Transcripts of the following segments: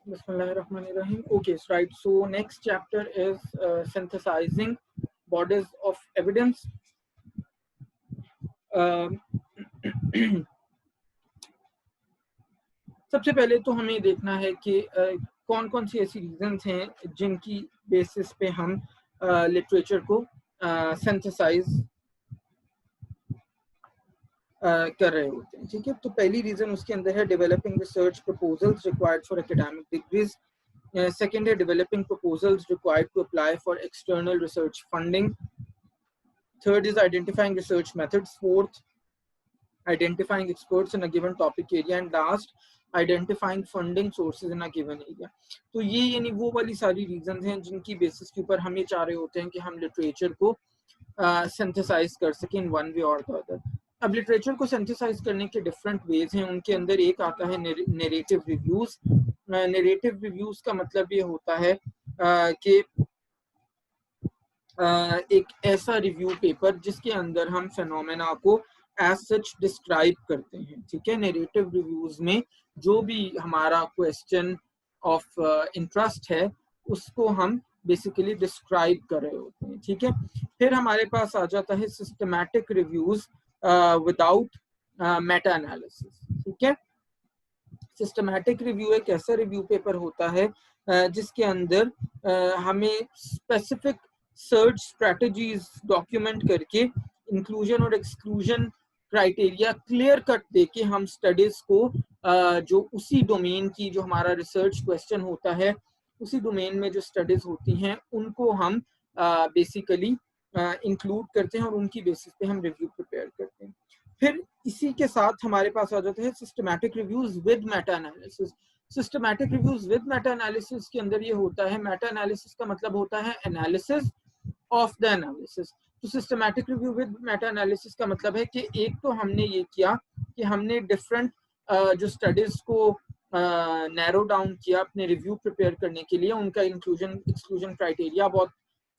Bismillahirrahmanirrahim. Okay, right. So next chapter is synthesizing bodies of evidence. सबसे पहले तो हमें देखना है कि कौन कौन सी ऐसी रीजंस हैं जिनकी बेसिस पे हम लिटरेचर को सिंथेसाइज कर रहे होते हैं। ठीक है, तो पहली रीजन उसके अंदर है developing research proposals required for academic degrees. Second है developing proposals required to apply for external research funding. Third is identifying research methods. Fourth, identifying experts in a given topic area. And last, identifying funding sources in a given area. तो ये यानी वो वाली सारी reason हैं जिनकी basis के ऊपर हम ये चाह रहे होते हैं कि हम लिटरेचर को सिंथेसाइज कर सकें इन वन वे और द अदर। अब लिटरेचर को सिंथेसाइज करने के डिफरेंट वेज हैं। उनके अंदर एक आता है नरेटिव रिव्यूज। नरेटिव रिव्यूज का मतलब ये होता है कि एक ऐसा रिव्यू पेपर जिसके अंदर हम फेनोमेना को एज सच डिस्क्राइब करते हैं। ठीक है, नरेटिव रिव्यूज में जो भी हमारा क्वेश्चन ऑफ इंटरेस्ट है उसको हम बेसिकली डिस्क्राइब कर रहे होते हैं। ठीक है, फिर हमारे पास आ जाता है systematic reviews without Meta analysis. ठीक है, सिस्टमैटिक रिव्यू एक ऐसा रिव्यू पेपर होता है जिसके अंदर हमें स्पेसिफिक सर्च स्ट्रेटजीज डॉक्यूमेंट करके इंक्लूजन और एक्सक्लूजन क्राइटेरिया क्लियर कट देके हम स्टडीज को जो उसी डोमेन की जो हमारा रिसर्च क्वेश्चन होता है उसी डोमेन में जो स्टडीज होती हैं उनको हम बेसिकली इंक्लूड करते हैं और उनकी बेसिस पे हम रिव्यू प्रिपेयर करते हैं। फिर इसी के साथ हमारे पास आ जाता है systematic reviews with Meta analysis. Systematic reviews with Meta analysis के अंदर ये होता है, मेटा एनालिसिस का मतलब होता है एनालिसिस ऑफ द एनालिसिस। तो systematic review with Meta analysis का मतलब है कि एक तो हमने ये किया कि हमने डिफरेंट जो स्टडीज को नैरो डाउन किया अपने रिव्यू प्रिपेयर करने के लिए, उनका इंक्लूजन एक्सक्लूजन क्राइटेरिया बहुत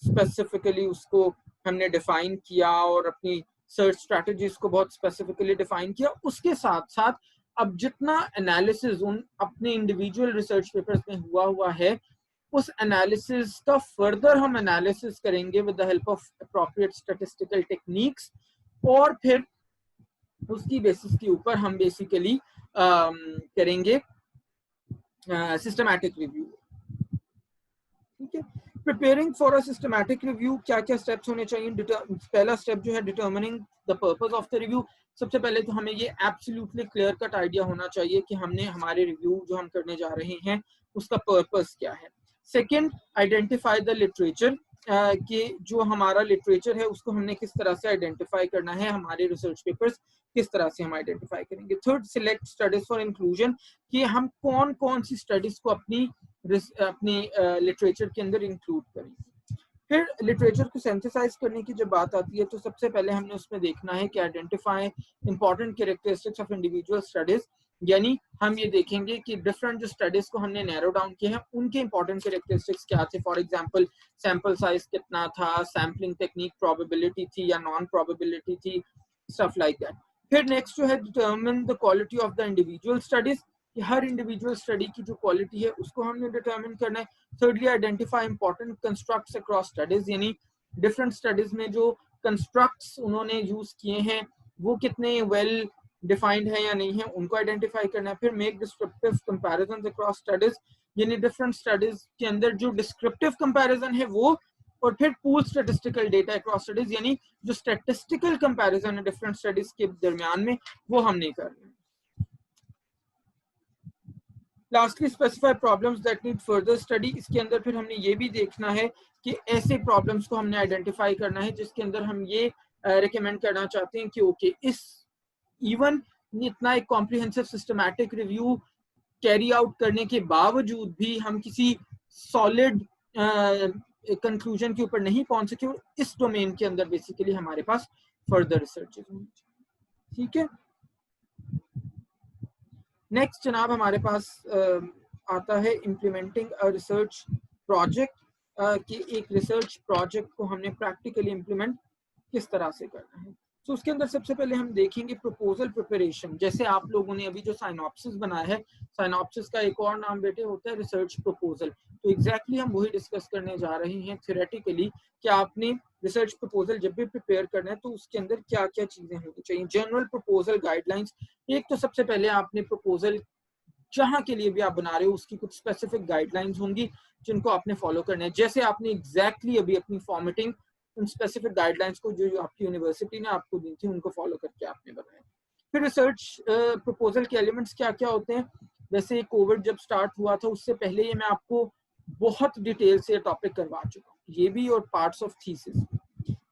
स्पेसिफिकली उसको हमने डिफाइन किया और अपनी सर्च स्ट्रैटेजीज को बहुत स्पेसिफिकली डिफाइन किया। उसके साथ साथ अब जितना एनालिसिस उन अपने इंडिविजुअल रिसर्च पेपर्स में हुआ है उस एनालिसिस का फर्दर हम एनालिसिस करेंगे with the help of appropriate statistical techniques और फिर उसकी बेसिस के ऊपर हम बेसिकली करेंगे सिस्टमैटिक रिव्यू। ठीक है, preparing for a systematic review क्या क्या स्टेप्स होने चाहिए। पहला स्टेप जो है determining the purpose of the review. सबसे पहले तो हमें ये एब्सोल्युटली क्लियर कट आइडिया होना चाहिए कि हमने हमारे रिव्यू जो हम करने जा रहे हैं उसका पर्पस क्या है। सेकेंड, आइडेंटिफाई द लिटरेचर कि जो हमारा लिटरेचर है उसको हमने किस तरह से आइडेंटिफाई करना है, हमारे रिसर्च पेपर्स किस तरह से हम आइडेंटिफाई करेंगे। Third, select studies for inclusion कि हम कौन कौन सी स्टडीज को अपनी लिटरेचर के अंदर इंक्लूड करेंगे। फिर लिटरेचर को सिंथेसाइज करने की जब बात आती है तो सबसे पहले हमने उसमें देखना है कि identify important characteristics of individual studies, यानी हम ये देखेंगे कि डिफरेंट जो स्टडीज को हमने नैरो डाउन किए हैं उनके इंपॉर्टेंट कैरेक्टरिस्टिक्स क्या थे। फॉर एग्जांपल सैंपल साइज कितना था, सैम्पलिंग टेक्निक प्रोबेबिलिटी थी या नॉन प्रोबेबिलिटी थी, स्टफ लाइक दैट। फिर नेक्स्ट जो है determine the quality of the individual studies कि हर इंडिविजुअल स्टडी की जो क्वालिटी है उसको हमने डिटरमिन करना है। Thirdly, identify important constructs across studies, यानी डिफरेंट स्टडीज में जो कंस्ट्रक्ट्स उन्होंने यूज किए हैं वो कितने वेल डिफाइंड है या नहीं है, उनको आइडेंटिफाई करना है। फिर make descriptive comparisons across studies, यानी डिफरेंट स्टडीज के अंदर जो डिस्क्रिप्टिव कंपैरिजन है वो, और फिर pool statistical data across studies, यानी जो स्टैटिस्टिकल कंपैरिजन है डिफरेंट स्टडीज के दरमियान में वो हम नहीं कर रहे हैं। Lastly, specify problems that need further study. इसके अंदर फिर हमने ये भी देखना है कि ऐसे प्रॉब्लम्स को हमने आइडेंटिफाई करना है जिसके अंदर हम ये रिकमेंड करना चाहते हैं कि ओके इस इवन इतना एक comprehensive systematic review carry out करने के बावजूद भी हम किसी सॉलिड कंक्लूजन के ऊपर नहीं पहुंच सके और इस डोमेन के अंदर बेसिकली हमारे पास फर्दर रिसर्च होनी चाहिए। ठीक है, नेक्स्ट जनाब हमारे पास आता है इम्प्लीमेंटिंग अ रिसर्च प्रोजेक्ट कि एक रिसर्च प्रोजेक्ट को हमने प्रैक्टिकली इम्प्लीमेंट किस तरह से करना है। तो उसके अंदर सबसे पहले हम देखेंगे प्रपोजल प्रिपरेशन। जैसे आप लोगों ने अभी जो साइनॉप्सिस बनाया है, साइनॉप्सिस का एक और नाम बेटे होता है रिसर्च प्रपोजल। तो एग्जैक्टली हम वही डिस्कस करने जा रहे हैं थ्योरेटिकली कि आपने रिसर्च प्रपोजल जब भी प्रिपेयर करना है तो उसके अंदर क्या क्या चीजें होनी चाहिए। जनरल प्रपोजल गाइडलाइंस, एक तो सबसे पहले आपने प्रपोजल जहां के लिए भी आप बना रहे हो उसकी कुछ स्पेसिफिक गाइडलाइंस होंगी जिनको आपने फॉलो करना है। जैसे आपने एग्जैक्टली अभी अपनी फॉर्मेटिंग उन स्पेसिफिक गाइडलाइंस को जो आपकी यूनिवर्सिटी ने आपको दी थी उनको फॉलो करके आपने बनाया। फिर रिसर्च प्रपोजल के एलिमेंट्स क्या क्या होते हैं। वैसे कोविड जब स्टार्ट हुआ था उससे पहले ये मैं आपको बहुत डिटेल से टॉपिक करवा चुका हूँ, ये भी और पार्ट्स ऑफ थीसिस।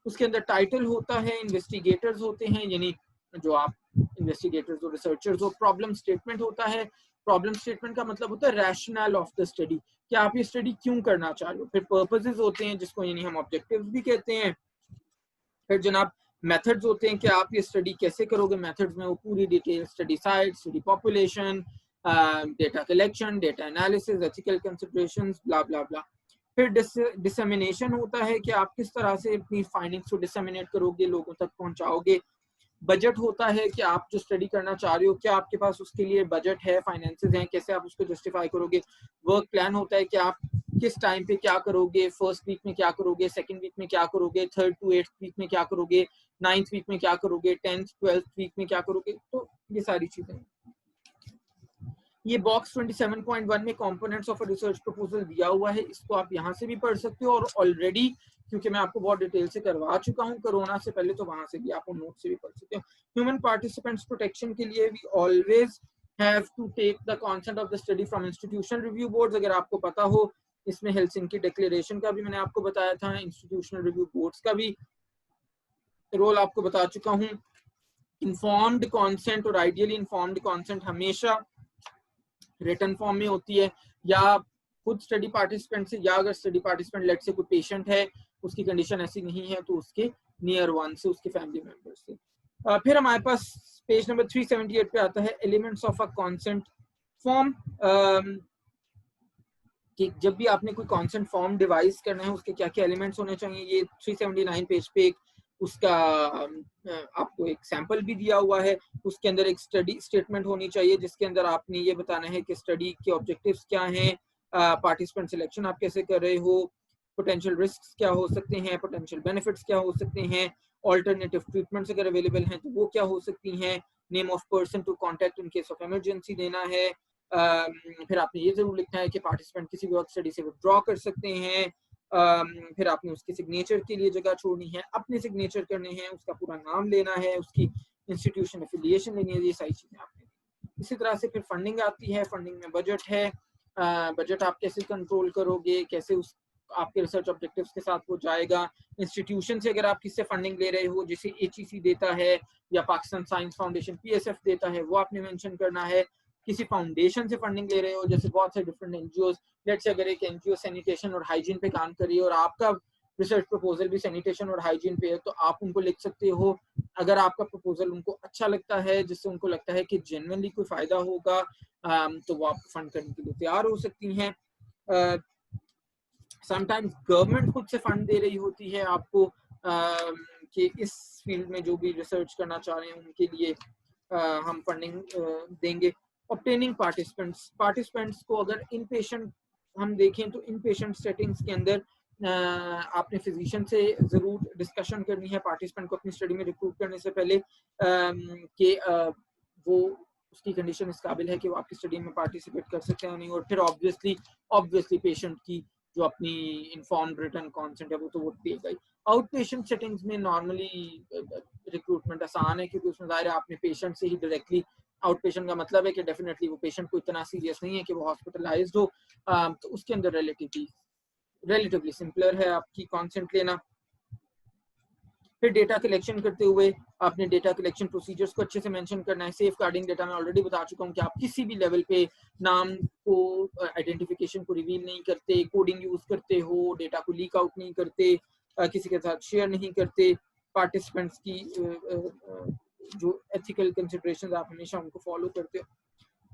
उसके अंदर टाइटल होता है, इन्वेस्टिगेटर्स होते हैं यानी जो आप इन्वेस्टिगेटर्स हो, रिसर्चर्स हो। प्रॉब्लम स्टेटमेंट होता है, प्रॉब्लम स्टेटमेंट का मतलब होता है रैशनल ऑफ द स्टडी, कि आप ये स्टडी क्यों करना चाह रहे हो। फिर पर्पसेस होते हैं जिसको यानी हम ऑब्जेक्टिव्स भी कहते हैं। फिर जनाब मेथड्स होते हैं कि आप ये स्टडी कैसे करोगे। मेथड्स में वो पूरी detail, study site, study population, data collection, data analysis, ethical considerations, blah blah blah. फिर डिसेमिनेशन होता है कि आप किस तरह से अपनी फाइंडिंग्स को डिसेमिनेट करोगे, लोगों तक पहुंचाओगे। बजट होता है कि आप जो स्टडी करना चाह रहे हो क्या आपके पास उसके लिए बजट है, फाइनेंसेस हैं, कैसे आप उसको जस्टिफाई करोगे। वर्क प्लान होता है कि आप किस टाइम पे क्या करोगे, फर्स्ट वीक में क्या करोगे, सेकंड वीक में क्या करोगे, थर्ड टू एट्थ वीक में क्या करोगे, नाइन्थ वीक में क्या करोगे, 10th 12th वीक में क्या करोगे। तो ये सारी चीजें। ये बॉक्स 27.1 में components of a research proposal दिया हुआ है, इसको आप यहाँ से भी पढ़ सकते हो और ऑलरेडी क्योंकि मैं आपको बहुत डिटेल से करवा चुका हूँ कोरोना से पहले, तो वहां से भी आप नोट से भी पढ़ सकते हो। ह्यूमन पार्टिसिपेंट्स प्रोटेक्शन के लिए we always have to take the consent of the study from institutional review boards. अगर आपको पता हो, इसमें हेलसिंकी डिक्लेरेशन का भी मैंने आपको बताया था, इंस्टीट्यूशनल रिव्यू बोर्ड्स का भी रोल आपको बता चुका हूँ। इन्फॉर्म्ड कॉन्सेंट और आइडियली इन्फॉर्म्ड कॉन्सेंट हमेशा रिटन फॉर्म में होती है, या खुद स्टडी पार्टिसिपेंट से, या अगर स्टडी पार्टिसिपेंट लेट से कोई पेशेंट है उसकी कंडीशन ऐसी नहीं है तो उसके नियर वन से, उसके फैमिली मेंबर से। फिर हमारे पास पेज नंबर 378 पे आता है elements of a consent form. कि जब भी आपने कोई कॉन्सेंट फॉर्म डिवाइस करना है उसके क्या क्या एलिमेंट्स होने चाहिए। ये 379 पेज पे एक उसका आपको एक सैंपल भी दिया हुआ है। उसके अंदर एक स्टडी स्टेटमेंट होनी चाहिए जिसके अंदर आपने ये बताना है कि स्टडी के ऑब्जेक्टिव्स क्या हैं, पार्टिसिपेंट सिलेक्शन आप कैसे कर रहे हो, पोटेंशियल रिस्क क्या हो सकते हैं, पोटेंशियल बेनिफिट्स क्या हो सकते हैं, ऑल्टरनेटिव ट्रीटमेंट्स अगर अवेलेबल हैं तो वो क्या हो सकती हैं, name of person to contact in case of emergency देना है। फिर आपने ये जरूर लिखना है कि पार्टिसिपेंट किसी भी वक्त स्टडी से विड्रॉ कर सकते हैं। फिर आपने उसके सिग्नेचर के लिए जगह छोड़नी है, अपने सिग्नेचर करने हैं, उसका पूरा नाम लेना है, उसकी इंस्टीट्यूशन एफिलिएशन लेनी है, ये सारी चीजें आपने। इसी तरह से फिर फंडिंग आती है, फंडिंग में बजट है, बजट आप कैसे कंट्रोल करोगे, कैसे उस आपके रिसर्च ऑब्जेक्टिव्स के साथ वो जाएगा। इंस्टीट्यूशन से अगर आप किससे फंडिंग ले रहे हो, जैसे एचईसी देता है या पाकिस्तान साइंस फाउंडेशन पीएसएफ देता है, वो आपने मेंशन करना है। किसी फाउंडेशन से फंडिंग ले रहे हो, जैसे बहुत से डिफरेंट एनजीओ, लेट से अगर एक एनजीओ सैनिटेशन और हाइजीन पे काम कर रही है और आपका रिसर्च प्रपोजल भी सैनिटेशन और हाइजीन पे है, तो आप उनको लिख सकते हो। अगर आपका प्रपोजल उनको अच्छा लगता है, जिससे उनको लगता है कि जेन्युइनली कोई फायदा होगा, तो वो आपको फंड करने के लिए तैयार हो सकती हैं। समटाइम्स गवर्नमेंट खुद से फंड दे रही होती है आपको कि इस फील्ड में जो भी रिसर्च करना चाह रहे हैं उनके लिए हम फंडिंग देंगे। ऑब्टेनिंग पार्टिसिपेंट्स को अगर इन पेशेंट हम देखें तो इन पेशेंट सेटिंग्स के अंदर आपने फिजिशियन से जरूर डिस्कशन करनी है पार्टिसिपेंट को अपनी स्टडी में रिक्रूट करने से पहले कि वो उसकी कंडीशन इस काबिल है कि वो आपकी स्टडी में पार्टिसिपेट कर सकते हैं नहीं। और फिर ऑब्वियसली पेशेंट की जो अपनी इन्फॉर्म्ड रिटन कॉन्सेंट है वो तो वो देगा ही। आउट पेशेंट सेटिंग्स में नॉर्मली रिक्रूटमेंट आसान है क्योंकि उसमें जाहिर है आपने पेशेंट से ही डायरेक्टली, आउट पेशेंट का मतलब है कि डेफिनेटली वो पेशेंट को इतना सीरियस नहीं है कि वो हॉस्पिटलाइज्ड हो, तो उसके अंदर रिलेटिवली सिंपलर है आपकी कॉन्सेंट लेना। फिर डेटा कलेक्शन करते हुए आपने डेटा कलेक्शन प्रोसीजर्स को अच्छे से मेंशन करना है। सेफ गार्डिंग डेटा मैं ऑलरेडी बता चुका हूँ कि आप किसी भी लेवल पे नाम को, आइडेंटिफिकेशन को रिवील नहीं करते, कोडिंग यूज करते हो, डेटा को लीक आउट नहीं करते, किसी के साथ शेयर नहीं करते। पार्टिसिपेंट्स की जो एथिकल कंसिडरेशंस आप हमेशा उनको फॉलो करते हो।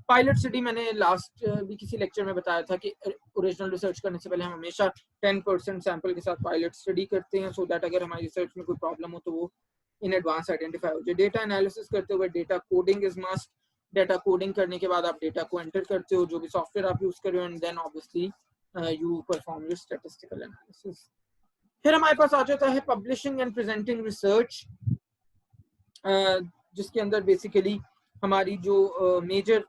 पायलट स्टडी मैंने लास्ट भी किसी लेक्चर में बताया था कि ओरिजिनल रिसर्च करने से पहले हम हमेशा 10% सैंपल के साथ पायलट स्टडी करते हैं, सो दैट अगर हमारी रिसर्च में कोई प्रॉब्लम हो तो वो इन एडवांस आइडेंटिफाई हो जाए। डेटा एनालिसिस करते हुए data coding is must. Data coding करने के बाद आप डेटा को एंटर करते हो, जो भी सॉफ्टवेयर आप यूज कर रहे हो, and then obviously you perform your statistical analysis. फिर हमारे पास आ जाता है पब्लिशिंग एंड प्रेजेंटिंग रिसर्च, जिसके अंदर बेसिकली हमारी जो मेजर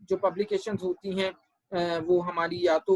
जो पब्लिकेशंस होती हैं वो हमारी या तो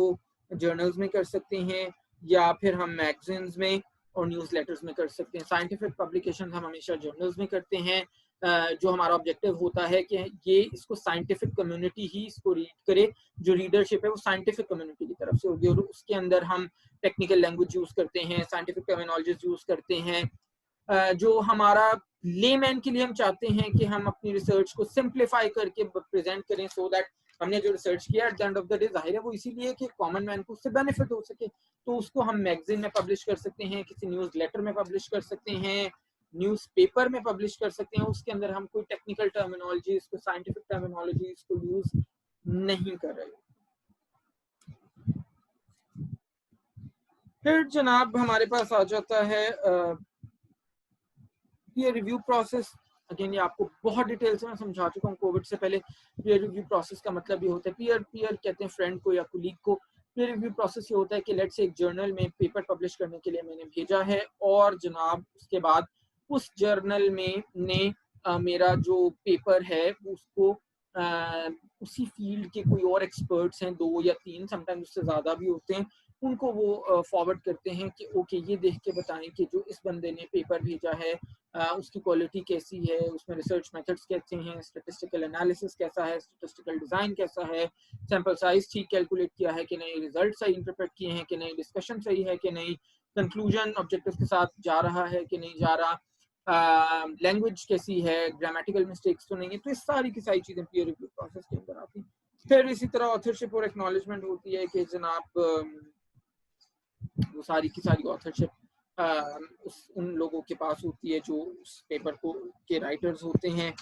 जर्नल्स में कर सकते हैं या फिर हम मैगजीन्स में और न्यूज़लेटर्स में कर सकते हैं। साइंटिफिक पब्लिकेशंस हम हमेशा जर्नल्स में करते हैं। जो हमारा ऑब्जेक्टिव होता है कि ये इसको साइंटिफिक कम्युनिटी ही इसको रीड करे, जो रीडरशिप है वो साइंटिफिक कम्युनिटी की तरफ से होगी, और उसके अंदर हम टेक्निकल लैंग्वेज यूज करते हैं, साइंटिफिक टर्मिनोलॉजीज यूज करते हैं। जो हमारा लेमैन के लिए हम चाहते हैं कि हम अपनी रिसर्च को सिंप्लीफाई करके प्रेजेंट करें, सो दैट हमने जो रिसर्च किया at the end of the day जाहिर है वो इसीलिए कि कॉमन मैन को उससे बेनिफिट हो सके, तो उसको हम मैगजीन में पब्लिश कर सकते हैं, किसी न्यूज़ लेटर में पब्लिश कर सकते हैं, न्यूज़पेपर में पब्लिश कर सकते हैं। उसके अंदर हम कोई टेक्निकल टर्मिनोलॉजी, कोई साइंटिफिक टर्मिनोलॉजी को यूज नहीं कर रहे। फिर जनाब हमारे पास आ जाता है पीयर रिव्यू प्रोसेस। अगेन ये आपको बहुत डिटेल से मैं समझा चुका हूँ कोविड से पहले। पीयर रिव्यू प्रोसेस का मतलब ये होता है, पीयर कहते हैं फ्रेंड को या कुलीग को। पीयर रिव्यू प्रोसेस ये होता है कि लेट्स से एक जर्नल में पेपर पब्लिश करने के लिए मैंने भेजा है, और जनाब उसके बाद उस जर्नल में ने मेरा जो पेपर है उसको उसी फील्ड के कोई और एक्सपर्ट्स हैं, 2 या 3, समटाइम्स उससे ज़्यादा भी होते हैं, उनको वो फॉरवर्ड करते हैं कि ओके ये देख के बताएं कि जो इस बंदे ने पेपर भेजा है उसकी क्वालिटी कैसी है, उसमें रिसर्च मेथड्स कैसे हैं, स्टैटिस्टिकल एनालिसिस कैसा है, स्टैटिस्टिकल डिज़ाइन कैसा है, सैंपल साइज ठीक कैलकुलेट किया है कि नहीं, रिजल्ट सही इंटरप्रेट किए हैं कि नहीं, डिस्कशन सही है कि नहीं, कंक्लूजन ऑब्जेक्टिव के साथ जा रहा है कि नहीं जा रहा, लैंग्वेज कैसी है, ग्रामेटिकल मिस्टेक्स तो नहीं है। तो इस सारी की सारी चीज़ें पीयर रिव्यू प्रोसेस के अंदर आती हैं। फिर इसी तरह ऑथरशिप और एक्नॉलेजमेंट होती है कि जनाब वो सारी की सारी ऑथरशिप उन लोगों के पास होती है जो उस पेपर को के राइटर्स होते हैं।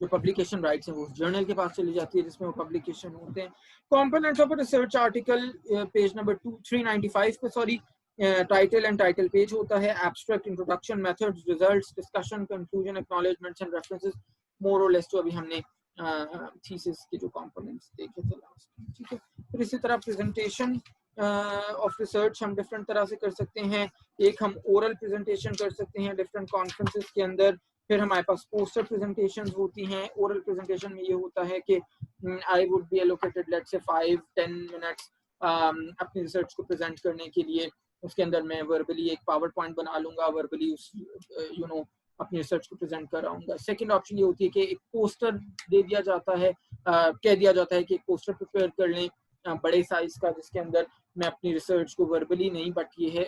जो पब्लिकेशन राइट्स हैं वो जर्नल के पास चली जाती है जिसमें वो पब्लिकेशन होते हैं। Components of research article page number 395 पे sorry title and title page होता है, abstract, introduction, methods, results, discussion, conclusion, acknowledgements and references, more और लेस जो अभी हमने थीसिस के जो कंपोनेंट्स देखे थे लास्ट में, ठीक है। फिर इसी तरह प्रेजेंटेशन ऑफ रिसर्च हम डिफरेंट तरह से कर सकते हैं। एक हम ओरल प्रेजेंटेशन कर सकते हैं डिफरेंट कॉन्फ्रेंसेस के अंदर। फिर हमारे पास पोस्टर प्रेजेंटेशन होती हैं। ओरल प्रेजेंटेशन में ये होता है कि I would be allocated let's say 5-10 minutes अपनी रिसर्च को प्रेजेंट करने के लिए। उसके अंदर मैं वर्बली एक पावर पॉइंट बना लूंगा, वर्बली उस अपनी रिसर्च को प्रेजेंट कराऊंगा। सेकंड ऑप्शन ये होती है कि एक पोस्टर दे दिया जाता है, कह दिया जाता है कि एक पोस्टर प्रिपेयर कर लें बड़े साइज का, जिसके अंदर मैं अपनी रिसर्च को वर्बली नहीं बट ये है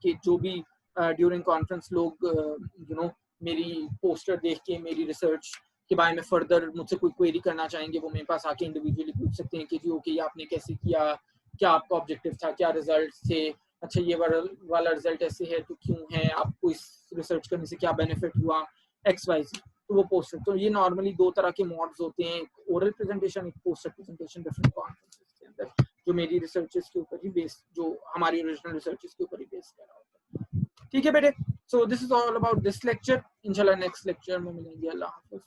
कि जो भी ड्यूरिंग कॉन्फ्रेंस लोग मेरी पोस्टर देख के मेरी रिसर्च के बारे में फर्दर मुझसे कोई क्वेरी करना चाहेंगे, वो मेरे पास आके इंडिविजुअली पूछ सकते हैं कि जी ओके ये आपने कैसे किया, क्या आपका ऑब्जेक्टिव था, क्या रिजल्ट थे, अच्छा ये वाला रिजल्ट ऐसे है तो क्यों है, आपको इस रिसर्च करने से क्या बेनिफिट हुआ, XYZ। तो वो पोस्टर, तो ये नॉर्मली 2 तरह के मॉड्स होते हैं, ओरल प्रेजेंटेशन, एक पोस्टर प्रेजेंटेशन, डिफरेंट कॉन्फ्रेंसेस के अंदर जो मेरी रिसर्चेस के ऊपर ही बेस, जो हमारी ओरिजिनल रिसर्चेस के ऊपर ही बेस कर रहा होता है। ठीक है बेटे, so this is all about this lecture. इंशाल्लाह नेक्स्ट लेक्चर में मिलेंगे। अल्लाह हाफ़िज़।